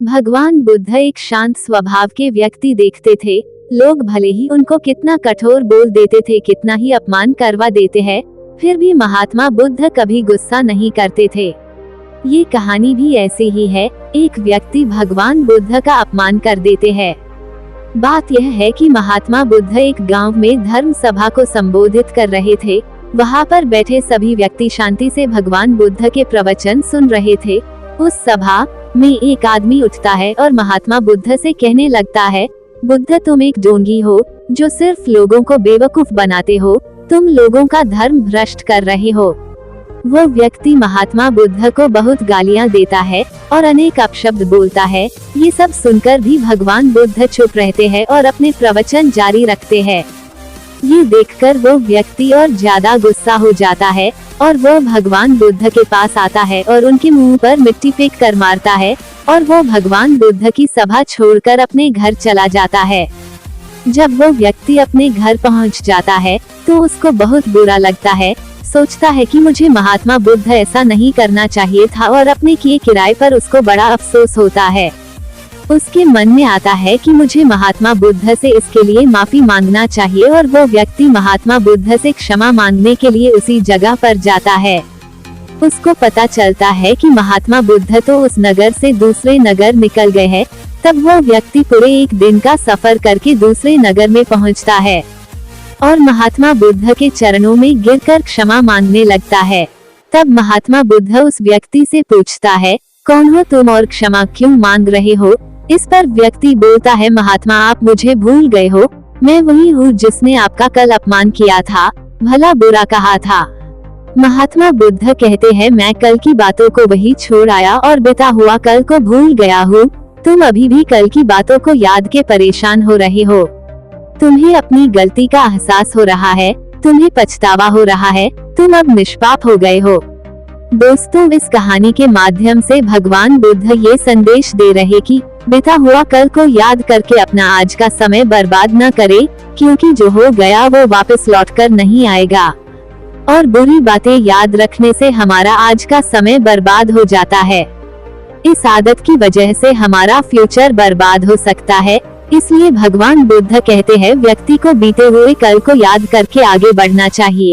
भगवान बुद्ध एक शांत स्वभाव के व्यक्ति देखते थे। लोग भले ही उनको कितना कठोर बोल देते थे, कितना ही अपमान करवा देते हैं, फिर भी महात्मा बुद्ध कभी गुस्सा नहीं करते थे। ये कहानी भी ऐसी ही है। एक व्यक्ति भगवान बुद्ध का अपमान कर देते हैं। बात यह है कि महात्मा बुद्ध एक गांव में धर्म सभा को संबोधित कर रहे थे। वहां पर बैठे सभी व्यक्ति शांति से भगवान बुद्ध के प्रवचन सुन रहे थे। उस सभा में एक आदमी उठता है और महात्मा बुद्ध से कहने लगता है, बुद्ध तुम एक ढोंगी हो जो सिर्फ लोगों को बेवकूफ बनाते हो, तुम लोगों का धर्म भ्रष्ट कर रहे हो। वो व्यक्ति महात्मा बुद्ध को बहुत गालियां देता है और अनेक अपशब्द बोलता है। ये सब सुनकर भी भगवान बुद्ध चुप रहते हैं और अपने प्रवचन जारी रखते हैं। ये देखकर वो व्यक्ति और ज्यादा गुस्सा हो जाता है और वो भगवान बुद्ध के पास आता है और उनके मुंह पर मिट्टी फेंक कर मारता है और वो भगवान बुद्ध की सभा छोड़कर अपने घर चला जाता है। जब वो व्यक्ति अपने घर पहुंच जाता है तो उसको बहुत बुरा लगता है। सोचता है कि मुझे महात्मा बुद्ध ऐसा नहीं करना चाहिए था और अपने किए किराए पर उसको बड़ा अफसोस होता है। उसके मन में आता है कि मुझे महात्मा बुद्ध से इसके लिए माफी मांगना चाहिए और वो व्यक्ति महात्मा बुद्ध से क्षमा मांगने के लिए उसी जगह पर जाता है। उसको पता चलता है कि महात्मा बुद्ध तो उस नगर से दूसरे नगर निकल गए हैं। तब वो व्यक्ति पूरे एक दिन का सफर करके दूसरे नगर में पहुंचता है और महात्मा बुद्ध के चरणों में गिरकर क्षमा मांगने लगता है। तब महात्मा बुद्ध उस व्यक्ति से पूछता है, कौन हो तुम और क्षमा क्यों मांग रहे हो? इस पर व्यक्ति बोलता है, महात्मा आप मुझे भूल गए हो, मैं वही हूँ जिसने आपका कल अपमान किया था, भला बुरा कहा था। महात्मा बुद्ध कहते हैं, मैं कल की बातों को वही छोड़ आया और बीता हुआ कल को भूल गया हूँ। तुम अभी भी कल की बातों को याद के परेशान हो रहे हो। तुम्हें अपनी गलती का एहसास हो रहा है, तुम्हें पछतावा हो रहा है, तुम अब निष्पाप हो गए हो। दोस्तों, इस कहानी के माध्यम से भगवान बुद्ध ये संदेश दे रहे कि बीता हुआ कल को याद करके अपना आज का समय बर्बाद न करें, क्योंकि जो हो गया वो वापस लौटकर नहीं आएगा और बुरी बातें याद रखने से हमारा आज का समय बर्बाद हो जाता है। इस आदत की वजह से हमारा फ्यूचर बर्बाद हो सकता है। इसलिए भगवान बुद्ध कहते हैं, व्यक्ति को बीते हुए कल को याद करके आगे बढ़ना चाहिए।